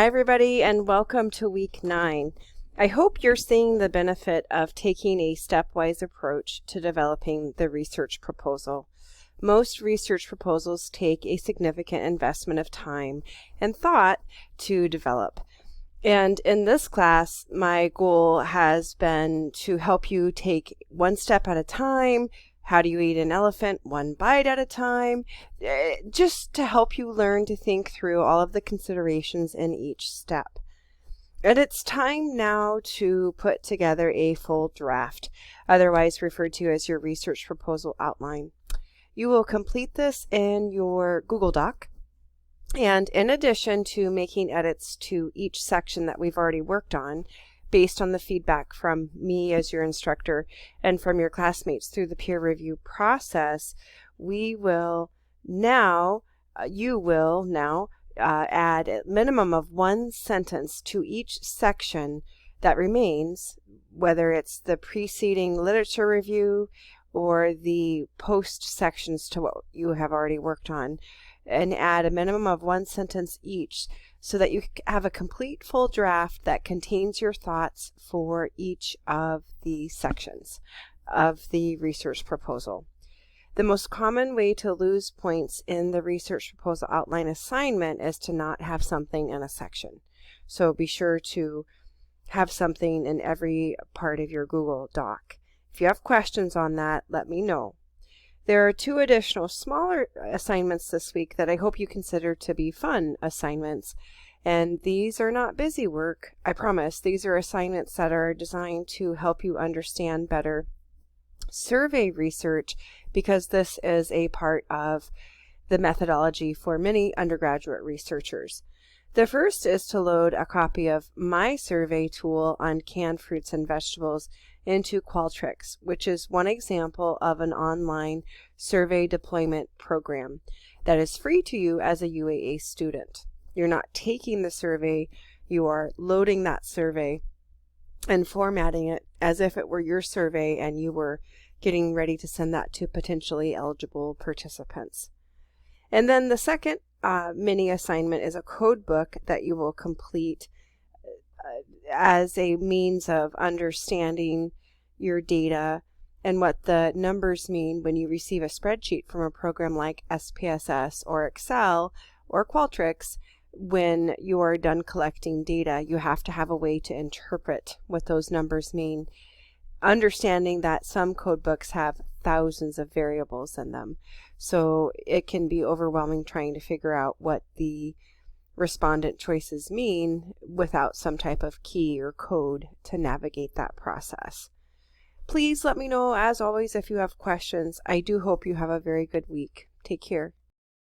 everybody, and welcome to week 9. I hope you're seeing the benefit of taking a stepwise approach to developing the research proposal. Most research proposals take a significant investment of time and thought to develop. And in this class, my goal has been to help you take one step at a time. How do you eat an elephant? One bite at a time, just to help you learn to think through all of the considerations in each step. And it's time now to put together a full draft, otherwise referred to as your research proposal outline. You will complete this in your Google Doc. And in addition to making edits to each section that we've already worked on, based on the feedback from me as your instructor and from your classmates through the peer review process, you will now add a minimum of one sentence to each section that remains, whether it's the preceding literature review or the post sections to what you have already worked on, and add a minimum of one sentence each so that you have a complete full draft that contains your thoughts for each of the sections of the research proposal. The most common way to lose points in the research proposal outline assignment is to not have something in a section. So be sure to have something in every part of your Google Doc. If you have questions on that, let me know. There are 2 additional smaller assignments this week that I hope you consider to be fun assignments. And these are not busy work, I promise. These are assignments that are designed to help you understand better survey research, because this is a part of the methodology for many undergraduate researchers. The first is to load a copy of my survey tool on canned fruits and vegetables into Qualtrics, which is one example of an online survey deployment program that is free to you as a UAA student. You're not taking the survey, you are loading that survey and formatting it as if it were your survey and you were getting ready to send that to potentially eligible participants. And then the second mini assignment is a code book that you will complete as a means of understanding your data and what the numbers mean when you receive a spreadsheet from a program like SPSS or Excel or Qualtrics. When you are done collecting data, you have to have a way to interpret what those numbers mean, understanding that some code books have thousands of variables in them. So it can be overwhelming trying to figure out what the respondent choices mean without some type of key or code to navigate that process. Please let me know, as always, if you have questions. I do hope you have a very good week. Take care.